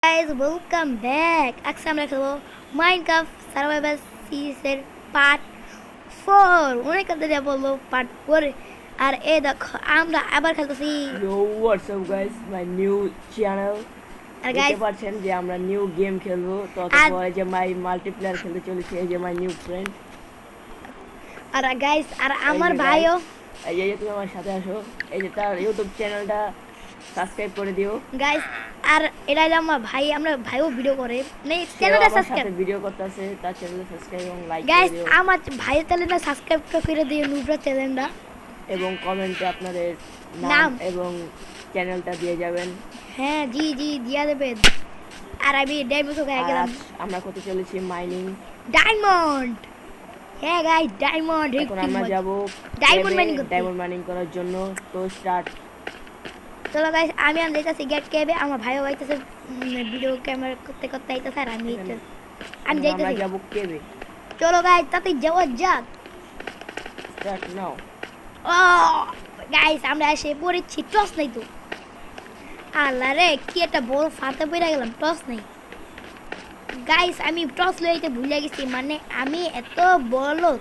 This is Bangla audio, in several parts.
Guys, welcome back. আজকে আমরা খেলবো মাইনক্রাফট সার্ভাইভাল সিরিজের পার্ট 4 অনেক দিন বলবো পার্ট 4 আর এই দেখো আমরা আবার খেলতেছি। Yo, what's up guys? My new channel. আর গাইস দেখতে পাচ্ছেন যে আমরা নিউ গেম খেলবো তো তারপরে যে মাই মাল্টিপ্লেয়ার খেলতে চলেছি এই যে মাই নিউ ফ্রেন্ড আর গাইস আর আমার ভাইও এই যে তুমি আমার সাথে আসো এই যে তার ইউটিউব চ্যানেলটা সাবস্ক্রাইব করে দিও গাইস আর এটা হলো আমার ভাই আমরা ভাইও ভিডিও করে নেই চ্যানেলটা সাবস্ক্রাইব ভিডিও করতেছে তার চ্যানেলে সাবস্ক্রাইব এবং লাইক করে গাইস দিও আমার ভাইয়ের চ্যানেলটা সাবস্ক্রাইব করে দিও নুবরা চ্যানেলটা এবং কমেন্টে আপনাদের নাম এবং চ্যানেলটা দিয়ে যাবেন। হ্যাঁ জি দিয়া দেবেন। আর আমি ডায়মন্ড হয়ে গেলাম। আমরা করতে চলেছি মাইনিং ডায়মন্ড। হ্যাঁ গাইস ডায়মন্ড এখন আমরা যাব ডায়মন্ড মাইনিং করার জন্য তো স্টার্ট। চলো গাইস আমি যাইতাছি গেট কেবে আমার ভাইও আইতাছে ভিডিও ক্যামেরা করতে আইতাছে আর আমি যাইতাছি আমরা যাব কেবে। চলো গাইস তাতে যাওয়া যাক। Start now. ও গাইস আমরা এসে পড়েছি টস নাই তো আল্লাহ রে কি একটা বড় ফাতে পড়ে গেলাম টস নাই গাইস আমি টস লইতে ভুলে গেছি মানে আমি এত বলদ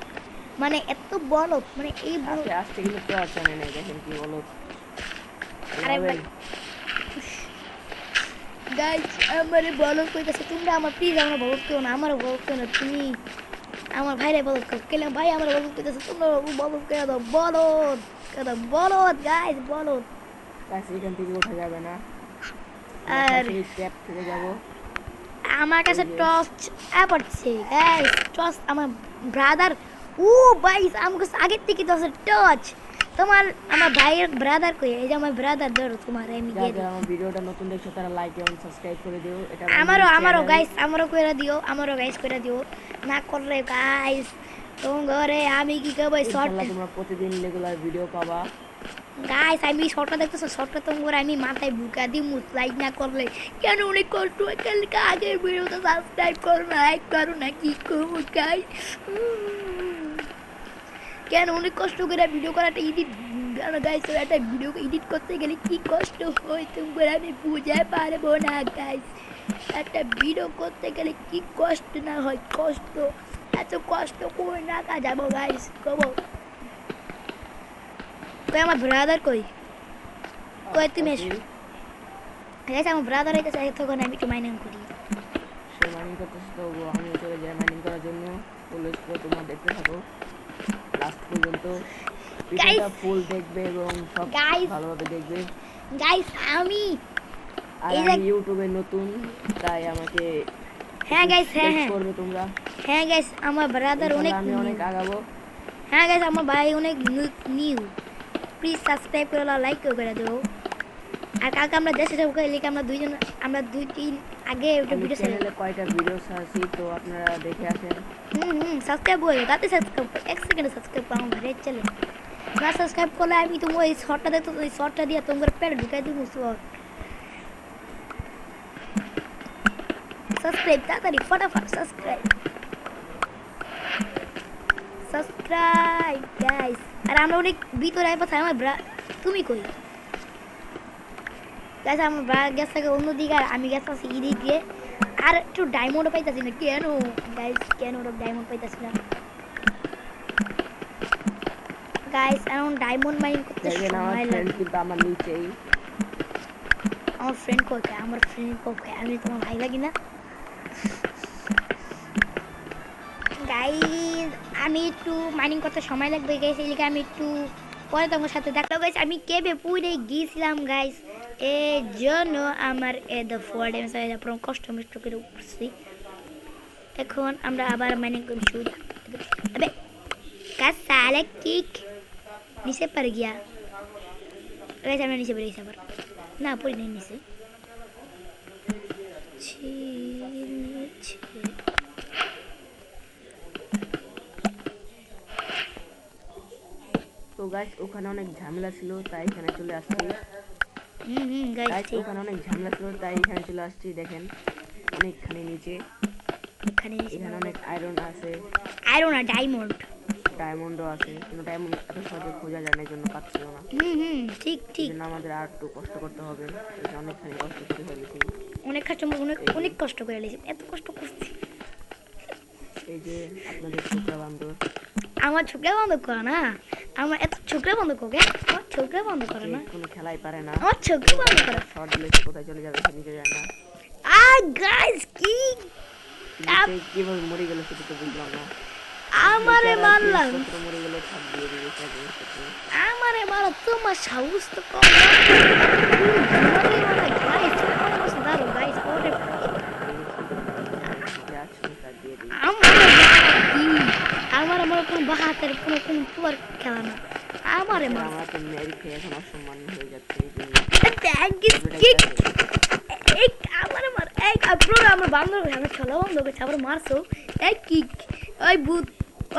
মানে এই আস্তে কিন্তু টস আনে নাই দেখেন কি বলো। আরে ভাই গাইস আমারে বলদ কইতাছে তোমরা আমার প্লিজ আমার বলদ কেউ না আমার বলদ কেউ না তুমি আমার ভাইরে বলদ কেন ভাই আমার বলদ কইতাছে তোমরা বলদ কেন দাও বলদ গাইস বলদ গাইস এখান থেকে ওঠা যাবে না আর ট্যাপ থেকে যাব। আমার কাছে টস পড়ছে গাইস টস আমার ব্রাদার ও গাইস আমার কাছে আগে থেকে টস টচ তোমার আমার ভাইয়ের ব্রাদার কই এই যে আমার ব্রাদার ধরো তোমার আমি দিয়ে দিই। আমার ভিডিওটা নতুন দেখছো তারা লাইক এবং সাবস্ক্রাইব করে দিও। এটা আমারও গাইস আমারও কইরা দিও গাইস কইরা দিও না করলে গাইস তোম ঘরে আমি কি কইব শর্ট তোমরা প্রতিদিন রেগুলার ভিডিও পাবা। গাইস আমি শর্টটা দেখতেছো শর্টটা তোমরা আমি মাথায় বুকা দিই লাইক না করলে কেন অনেক কষ্ট হয় কালকে আগের ভিডিওটা সাবস্ক্রাইব করো লাইক করো না কি করবো গাইস কেন অনেক কষ্ট করে ভিডিও করাটা এডিট গাইস একটা ভিডিও এডিট করতে গেলে কি কষ্ট হয় তোমরা আমি বুঝে পারবো না গাইস একটা ভিডিও করতে গেলে কি কষ্ট না হয় কষ্ট এত কষ্ট করে না যাবো গাইস কবো কই আমার ব্রাদার কই তুমি এসো গাইস আমার ব্রাদার আইতাছে তখন আমি একটু মাইনিং করি সে মাইনিং করতেছে তো আমি চলে যাই মাইনিং করার জন্য অলওয়েজ তোমরা দেখতে থাকো লাস্ট পর্যন্ত ভিডিওটা ফুল দেখবে এবং সব ভালোভাবে দেখবে গাইস আমি ইউটিউবে নতুন তাই আমাকে হ্যাঁ গাইস হ্যাঁ করবে তোমরা হ্যাঁ গাইস আমার ব্রাদার আমি অনেক আগাবো। হ্যাঁ গাইস আমার ভাই অনেক নিউ প্লিজ সাবস্ক্রাইব করে লাইক করে দাও আর কালকে আমরা দেশে যাবো লিখে আমরা দুই তিন আগে একটা ভিডিও চ্যানেলে কয়টা ভিডিও আছে তো আপনারা দেখে আসেন। সাবস্ক্রাইব করে তাতে সাবস্ক্রাইব এক সেকেন্ডে সাবস্ক্রাইব করো আমার ভাইয়ের চ্যানেল না সাবস্ক্রাইব করলে আমি তোমার এই শর্টটা দেখতো এই শর্টটা দিয়ে তোমার পেট ঢুকাই দিব সাবস্ক্রাইব তাড়াতাড়ি ফটাফট সাবস্ক্রাইব গাইস আর আমরা অনেক ভিতরে আইপাছি আমার তুমি কই গাইস আমার ব্রা গেছে অন্যদিকে আর আমি গেছি এদিক দিয়ে আর একটু ডায়মন্ড পাইতাছি না কেন গাইস কেন ডায়মন্ড পাইতাছি না গাইস এখন ডায়মন্ড মাইনিং করতে সময় লাগে কিন্তু আমার নিচেই আমার ফ্রেন্ড কই আমি তোমার ভাই লাগি না গাইস আমি একটু মাইনিং করতে সময় লাগবে গাইস এই লিগে আমি একটু পরে তোমার সাথে দেখলাম গাইস আমি কেবে পুরে গিয়েছিলাম গাইস এই জন্য আমার দ্য 4 ডেমস হয়ে পুরো কষ্ট করে উঠছি এখন আমরা আবার মাইনিং করব শুরু अबे का साले किक नीचे पड़ गया गाइस हमने नीचे पड़ गया ना पूरी नहीं नीचे তো গাইস ওখানে অনেক ঝামেলা ছিল তাই এখানে চলে আসছি। গাইস ওখানে অনেক ঝামেলা ছিল তাই এখানে চলে আসছি। দেখেন অনেকখানি নিচে এখানে অনেক আয়রন আছে আয়রন না ডায়মন্ডও আছে কিন্তু ডায়মন্ড এত সহজে খোঁজা যায় না জন্য পাচ্ছিল না। ঠিক আমাদের আর একটু কষ্ট করতে হবে অনেকখানি কষ্ট করে ফেলেছি। অনেক কষ্ট অনেক অনেক কষ্ট করে লেগেছি, এত কষ্ট করছি। এই যে আপনাদের ছোকরা বান্দর, আমার ছোকরা বন্ধ করো না, আমার এত ছোকরা বন্ধ করো, আমার ছোকরা বন্ধ করো না, কোনো খেলাই পারে না, আমার ছোকরা বন্ধ করো। শর্ট দিলে সে কোথায় চলে যাবে সে নিজে জানে না। গাইস কি সে কিভাবে মরে গেল সেটা তো বুঝলাম না। আমারে মারলাম, মরে গেল ছাপ দিয়ে দিয়েছে একদম। আমারে মারা, তোমার সাহস তো কম না। গাইস আমার কাছে দাঁড়ো গাইস, ওরে আমার আমার কোনো বাহাতের কোনো কোনো পুয়ার খেলা না, আমারে মারা। আমরা তো মেরে খেয়ে এখন অসম্মান হয়ে যাচ্ছে। এই আমারে মার, এই ব্রো আমার বান্ধব আমার ছলা বন্ধ করছে, আবার মারছো। এই কি ওই ভূত,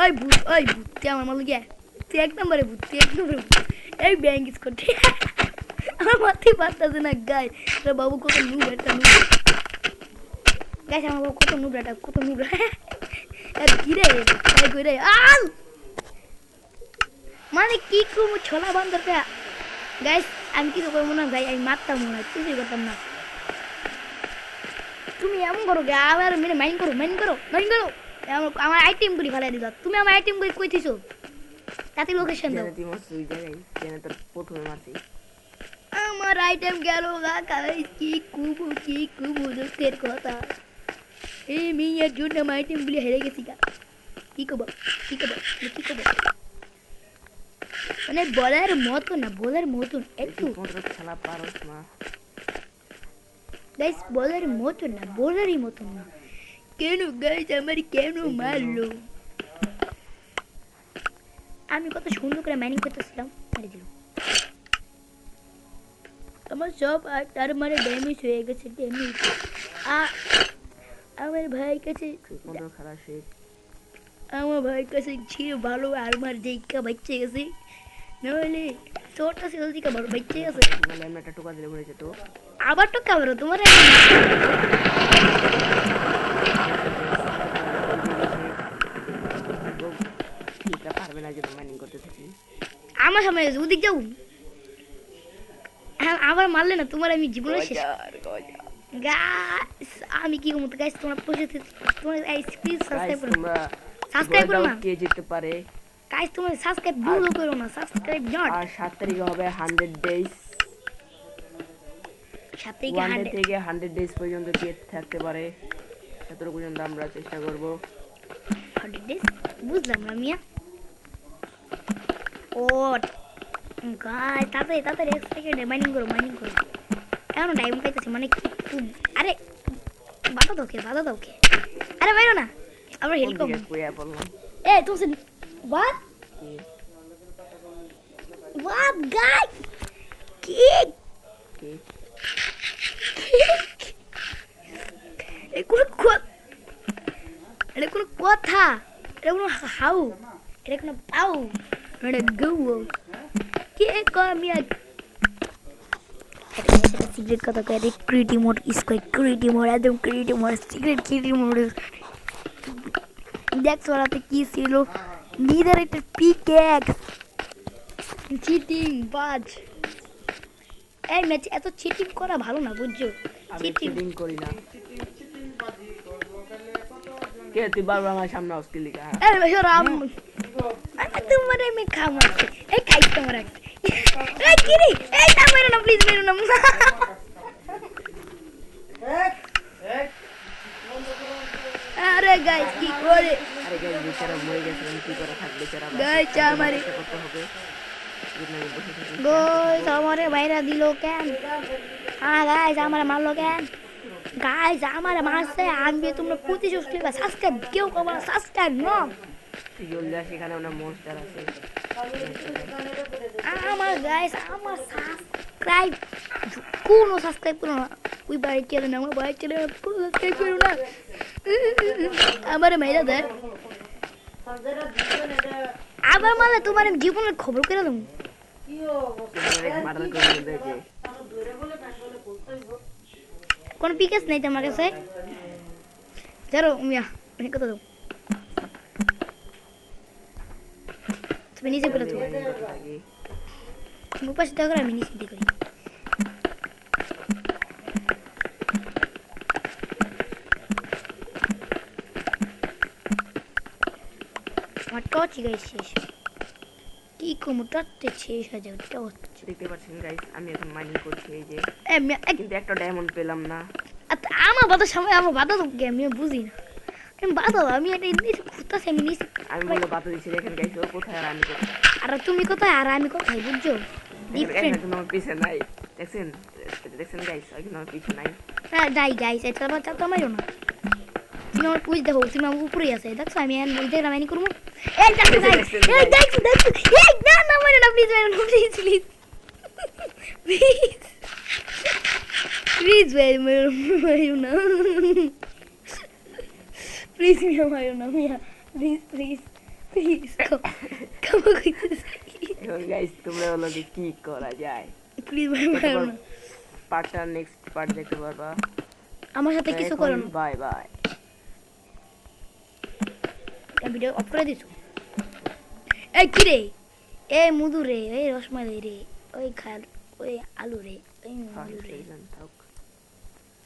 ওই ভূত, ওই ভূত, তুই আমার মাল গিয়া, তুই এক নম্বরে ভূত, তুই এক নম্বরে ভূত। এই ব্যাঙ্গিস করতে আমার মাথায় পারতেছে না গাই। বাবু কত নুব, একটা নুব গাইস, আমার বাবু কত নুব, একটা কত নুব। ঘিরে ঘুরে আল মানে কি করবো ছোলা বান্ধবটা। গাইস আমি কিছু করবো না ভাই, আমি মারতাম মনে হয়, কিছুই করতাম না। তুমি এমন করো গে, আবার মেরে মাইন্ড করো, মাইন্ড করো, মাইন্ড করো। আমার আইটেম গুলি ফেলাই দিল, তুমি আমার আইটেম গুলি কই দিছো, তাতে লোকেশন দাও। প্রথমে মারছি আমার আইটেম গেল গা গাইস, কি কুবু দুঃখের কথা। এই মেয়ের জন্য আমার আইটেম গুলি হেরে গেছি গা, কি করবো কি করবো কি করবো, মানে বলার মতো না, বলার মতন একটু খেলা পারস না গাইস, বলার মতন না, বলারই মতন না। কেন গাইস আমার কেন মারলো? আমি কত সুন্দর করে মাইনিং করতেছিলাম, মেরে দিল। আমার সব আর তার মানে ড্যামেজ হয়ে গেছে, ড্যামেজ। আমার ভাই কাছে খেলা শেষ, আমার ভাইয়ের কাছে ছিল ভালো আর্মার, যেইকা বাচ্চা গেছে, নাহলে তোরটা সেল দিকে ভালো বাচ্চা গেছে। আমি একটা টোকা দিলে মরে যেত। আবার তো কাবরো তোমার পারবে না, যদি মাইনিং করতে থাকি। আমার সামনে ওদিক যাও, হ্যাঁ আবার মারলে না তোমার আমি জীবনে শেষ। গাইস আমি কি বলতে গাইস, তোমরা প্রসেস তোমরা প্লিজ সাবস্ক্রাইব করো, সাবস্ক্রাইব করো না। কে জিততে পারে গাইস তোমরা সাবস্ক্রাইব ভুল করো না, সাবস্ক্রাইব নট। আর 7 তারিখে হবে 100 ডেজ, 7 থেকে 100 থেকে 100 ডেজ পর্যন্ত কে থাকতে পারে ততটুকু পর্যন্ত আমরা চেষ্টা করব। 100 ডেজ বুঝলাম না মিয়া। ও গাইস তাড়াতাড়ি 1 সেকেন্ডে মাইনিং করো, মাইনিং করো। এখন টাইম পাইতেছি মানে আরে বাধা দাও কে, আরে বাইরো না, আমরা হেল্প করব। এই তুমি what guy কি কোনো কথা, এটা কোনো হাউ, এটা কোনো পাউ, এটা গৌ কে কমিয়া সিক্রেট কথা কয়ে রে, creative mode square, creative mode একদম creative mode, secret creative mode. দেখছো রাতে কি ছিল, নিদার একটা পিক্যাক্স, চিটিং বাজ। এই ম্যাচ এত চিটিং করা ভালো না, বুঝছো? চিটিং করি না। কে তুই বারবার আমার সামনে আসছিস লিখা? এই বেশরাম তোমার আমি খামাচ্ছি, এই খাইছ তোমার আছে। এই কি রে, এই না মেরো না প্লিজ, মেরো না। আরে গাইস কি করে, আরে গাইস বেচারা মরে গেছে, কি করে থাকবে বেচারা? গাইস আমারে করতে হবে, গাইস আমারে বাইরা দিল কেন? হ্যাঁ গাইস আমারে মারলো কেন? গাইস আমারে মারছে, আমি তোমরা প্রতিশোধ নিবা। সাবস্ক্রাইব কেউ করবে না, সাবস্ক্রাইব নো। জলদি সেখানে ওনা মনস্টার আছে। আমার গাইস আমার সাবস্ক্রাইব কোনো সাবস্ক্রাইব করো না, ওই বাড়ি চলে না, আমার বাড়ি চলে না, সাবস্ক্রাইব করো না। আমারে মাইরা দেয়, আবার মারলে তোমার জীবনের খবর করে দেবো। কোন পিকেস নেই তোমার কাছে? ধরো মিয়া কত দাও, তুমি নিচে করে দেবো, তুমি পাশে দেখো, আমি নিচে দিয়ে করি। আমার টর্চ গাইস শেষ কি কম টর্চে শেষ হয়ে যাবে টর্চ দেখতে পাচ্ছেন গাইস আমি এখন মাইনিং করছি এই যে এ কিন্তু একটা ডায়মন্ড পেলাম না আমার বাতার সময় আমার বাধা তো আমি বুঝি না আমি বাধা আমি এটা নিচে ঘুরতেছি আমি নিচে আমি বললো বাতা দিচ্ছি দেখেন গাইস ও কোথায় আর আমি কোথায় আর তুমি কোথায় আর আমি কোথায় বুঝছো ডিফারেন্ট এখন আমার পিছে নাই দেখছেন দেখছেন গাইস এখন আমার পিছে নাই যাই গাইস এটা আবার চাপ তো আমারও না তুমি আমার পুজ দেখো তুমি আমার উপরেই আছে দেখছো আমি নিজে রামাইনি করবো এই দেখো গাইস এই দেখো দেখো এই না না মারো না প্লিজ মারো না প্লিজ প্লিজ প্লিজ মারো না প্লিজ মারো না মিয়া প্লিজ প্লিজ প্লিজ কাম এখন গাইস তোমরা বলো যে কি করা যায় প্লিজ মারো না পার্টটা নেক্সট পার্ট দেখতে পারবা আমার সাথে কিছু করো না বাই বাই ভিডিও অফ করে দিছো এই কি রে এ মধু রে এই রসমালাই রে ওই খাল ওই আলু রে ওই আলু রে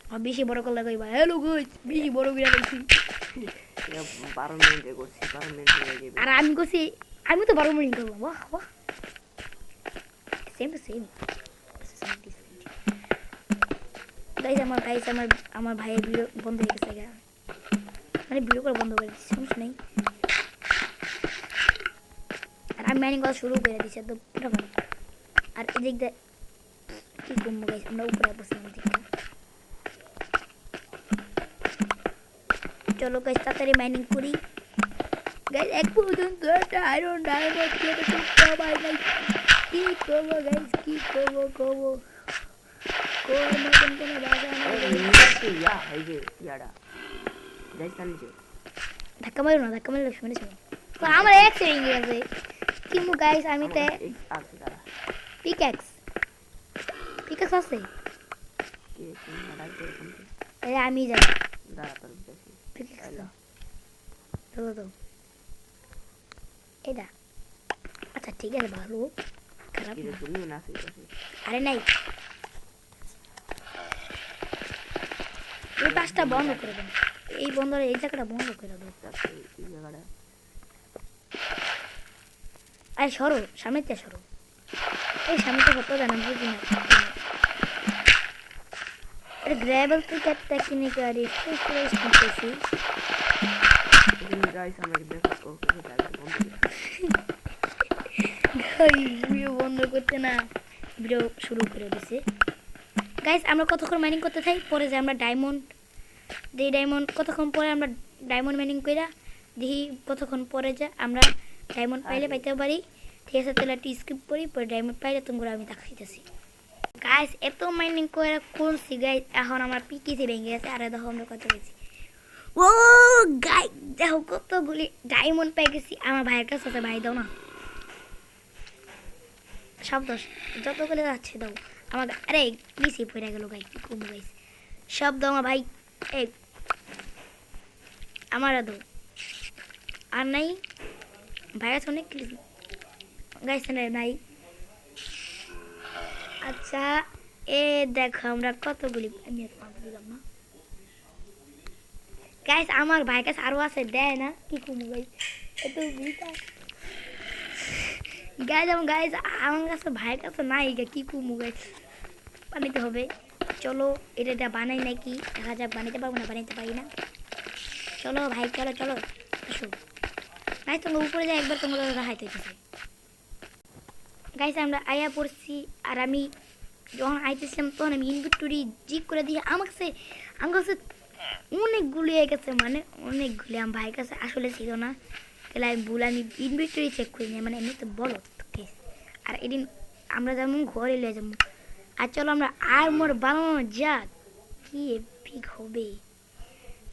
আর বেশি বড় করলে কইবা হ্যালো গাইস বেশি বড় করে রাখছি 12 মিনিটে করছি 12 মিনিট হয়ে যাবে আর আমি কইছি আমি তো 12 মিনিট করব বাহ বাহ সেম টু সেম গাইস আমার ভাইয়ের ভিডিও বন্ধ হয়ে গেছে মানে ভিডিও করা বন্ধ করে দিচ্ছি সমস্যা নেই আর আমি মাইনিং করা শুরু করে দিচ্ছি তো পুরো ভালো আর এদিক দিয়ে কি করবো গাইস আমরা উপরে বসলাম দিকটা চলো গাইস তাড়াতাড়ি মাইনিং করি গাইস এক পর্যন্ত একটা আয়রন ডায়মন্ড কেটে সবাই গাইস কি করবো গাইস কি করবো কোন মতন কোনো বাজা না ইয়া এই যে ইয়াডা গাইস নিচে ধাক্কা মারলে শুনে শুনো তো আমার এক সেকেন্ড গেছে কিমু গাইস আমি তে আছে দাঁড়া পিক্যাক্স আছে কি তুমি মারাই করুন এই আমি যাই দাঁড়া তোর বেশি পিক্যাক্স তো এটা আচ্ছা ঠিক আছে ভালো খারাপ কি রে তুমি না আছে আরে নাই এই পাঁচটা বন্ধ করে দেন এই বন্ধরে এই জায়গাটা বন্ধ করে দাও এই জায়গাটা আরে সরো সামনেতে সরো এই সামনেতে হতো না বুঝি না আরে গ্র্যাবল পিকআপ টেকনিক আর স্পেশালাইজ করতেছি গাইস আমাকে দেখো কোথায় বন্ধ ভিডিও বন্ধ করতে না ভিডিও শুরু করে দিছে গাইস আমরা কতক্ষণ মাইনিং করতে থাকি পরে যে আমরা ডায়মন্ড কতক্ষণ পরে আমরা ডায়মন্ড মাইনিং কইরা দেখি কতক্ষণ পরে যে আমরা ডায়মন্ড পাইতে পারি ঠিক আছে তাহলে একটু স্কিপ করি পরে ডায়মন্ড পাইলে তোমরা আমি দেখাইতেছি গাইস এত মাইনিং করে করছি গাইস এখন আমার পিকিতে ভেঙে গেছে আর দেখো আমরা কত গেছি ও গাইস দেখো কতগুলি ডায়মন্ড পেয়ে গেছি আমার ভাইয়ের কাছে আছে ভাই দাও না সব দোষ যতগুলো যাচ্ছে দাও আমার আরে নিচে পড়ে গেল গাই কি কম গাইস সব দাও আমার ভাই এই আমার দাও আর নাই ভাইয়া অনেক গাইস নাই আচ্ছা এ দেখো আমরা কতগুলি আমি দিলাম না গাইস আমার ভাই কাছে আরো আছে দেয় না কি কম গাইস এত বিটা গাইস আমার কাছে ভাইয়ের কাছে নাই কি কুমু গাইস বানাইতে হবে চলো এটা বানাই নাকি দেখা যাক বানাইতে পারবো না বানাইতে পারি না চলো ভাই চলো আসো গাইস তোমরা উপরে যাই একবার তোমরা দেখাইতে হইতেছে গাইস আমরা আয়া পড়ছি আর আমি যখন আইতেছিলাম তখন আমি ইনভেন্টরি জিক করে দিয়ে আমার কাছে অনেকগুলি হয়ে গেছে মানে অনেকগুলি আমার ভাইয়ের কাছে আসলে ছিল না তাহলে আমি ইনভেন্টরি চেক করি না মানে এমনি তো বলো আর এদিন আমরা যেমন ঘরে নিয়ে যাবো আর চলো আমরা আর্মর বানানো যাক কি এপিক হবে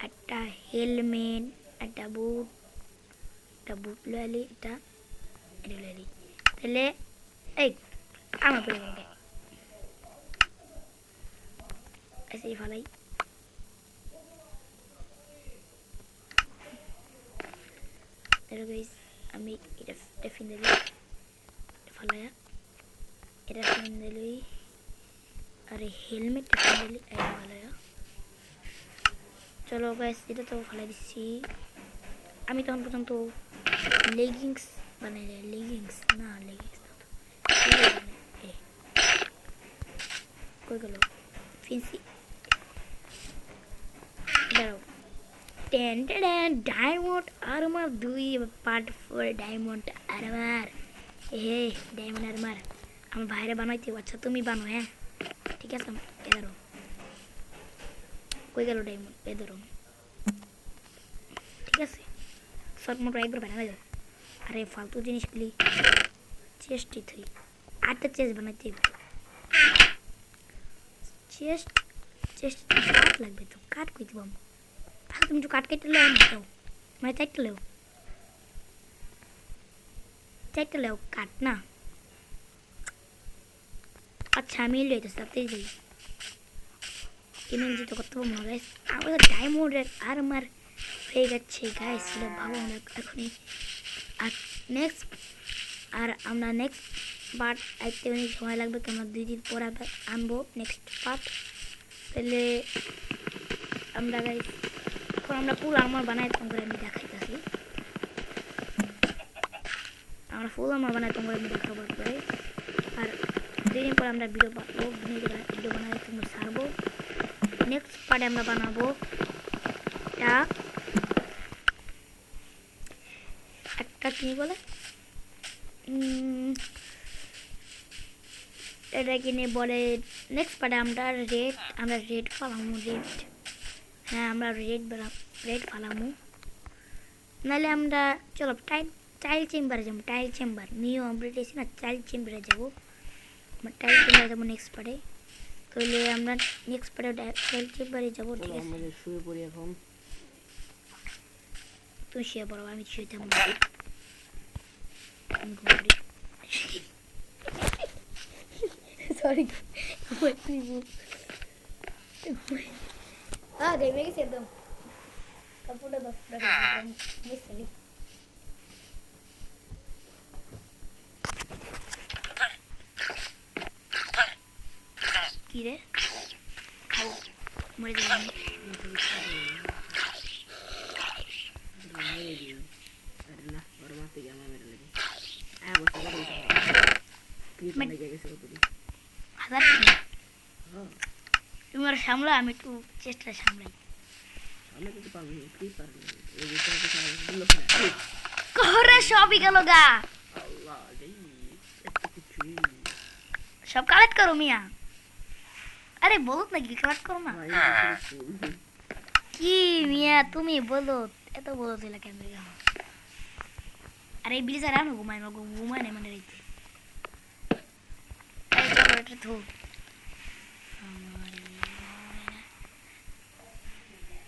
একটা হেলমেট একটা বুট লয়ালি এটা লয়ালি তাহলে এই আমার পরে গেল এসে ফালাই আমি এটা ফিনে দিই ফালায়া এটা ফিনে দিই আরে হেলমেট ফিনে দিই এটা ফালায়া চলো গাইস এটা তো ফালাই দিচ্ছি আমি তখন পর্যন্ত লেগিংস বানাই লেগিংস না লেগিংস কই গেল ফেন্সি দাঁড়াও ten ten diamond armour 2 part 4 diamond armour diamond armour আমার ভাইরে বানাইতে আচ্ছা তুমি বানো হ্যাঁ ঠিক আছে এদারো কই গেল ডায়মন্ড এদারো ঠিক আছে শর্ট মোটো একবার বানানো যাও আরে ফালতু জিনিসগুলি চেস্টই থই 8টা চেস্ট বানাইতে চেস্ট কাট লাগবে তো কাট কই দিব তাহলে তুমি একটু কাট কেটে লেও না দাও মানে চারটে লেও কাট না আচ্ছা আমি লইতেছি তাতেই যাই কিনে যেতে করতে পারবো না গাইস আমাদের ডায়মন্ডের আর্মার হয়ে গেছে গাইস সেটা ভাবো আমরা এখনই আর নেক্সট আমরা নেক্সট পার্ট আইতে অনেক সময় লাগবে কি আমরা 2 দিন পর আনবো নেক্সট পার্ট তাহলে আমরা গাইস এখন আমরা ফুল আর্মার বানাইতাম করে আমি দেখাইতেছি আমরা ফুল আর্মার বানাইতাম করে আমি দেখাবো পরে আর 2 দিন পর আমরা ভিডিও বানাই তোমরা ছাড়বো নেক্সট পার্টে আমরা বানাবো একটা কি বলে এটা কিনে বলে নেক্সট পার্টে আমরা রেড ফালামু হ্যাঁ আমরা রেড ফালামু নাহলে আমরা চলো টাইল চেম্বারে যাবো টাইল চেম্বার নিউ আপডেট এসে না টাইল চেম্বারে যাবো আমরা টাইল চেম্বারে যাবো নেক্সট পার্টে তাহলে আমরা নেক্সট পার্টে টাইল চেম্বারে যাবো ঠিক আছে আমরা শুয়ে পড়ি এখন তুই শুয়ে পড়ো আমি শুয়ে যাবো sorry game lagi sih dong kamu udah misalnya kira kau mulai dari karena baru mati ya mama lagi bos lagi kita lagi guys itu হাজার তুমি আর সামলা আমি একটু চেষ্টা সামলাই সামনে তো পাবি কি পারবি এই যে তো সামনে কোরে সবই গেল গা আল্লাহ রে এত কিছু সব কালেক্ট করো মিয়া আরে বহুত নাকি কালেক্ট করো না কি মিয়া তুমি বলো এত বলো দিলা কেন আরে বিলিসার আনো ঘুমায় না মানে রাইতে এটা তো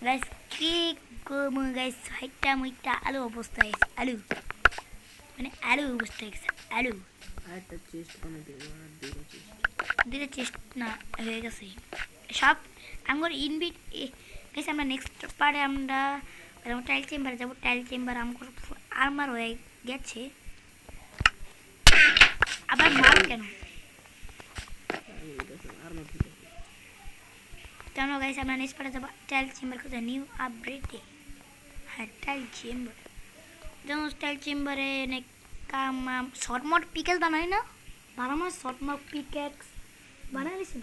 গাইস কি করবো গাইস হাইটা মুইটা আলু অবস্থা হয়েছে আলু মানে আলু অবস্থা হয়েছে আলু একটা চেস্ট বানাই দেব আর দুটো চেস্ট না হয়ে গেছে সব আমার ইনভিট গাইস আমরা নেক্সট পার্টে আমরা টাইল চেম্বারে যাবো টাইল চেম্বার আমার আর্মার হয়ে গেছে আবার মাল কেন কেন গাইস আমরা নেক্সট পার্টে যাবো টাইল চেম্বার কোথায় নিউ আপডেটে হ্যাঁ টাইল চেম্বার যেমন টাইল চেম্বারে কাম শর্ট মোট পিকেক্স বানাই না বানানো শর্ট মোট পিকেক্স বানাই দিছি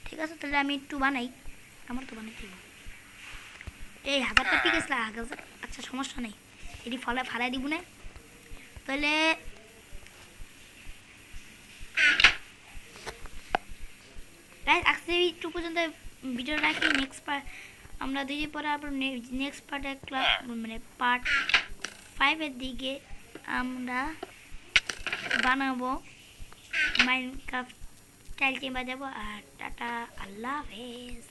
ঠিক আছে তাহলে আমি একটু বানাই আমার তো বানাইতে এই 1000টা পিকেক্স লাগা আচ্ছা সমস্যা নেই এটি ফালাই দিব না তাহলে গাইস আজকে একটু পর্যন্ত ভিডিও রাখি নেক্সট পার্ট আমরা দুই পরে আবার নেক্সট পার্টে মানে পার্ট 5 এর দিকে আমরা বানাবো মাইনক্রাফট টাইল চেম্বার যাবো আর টাটা আল্লাহ হাফেজ।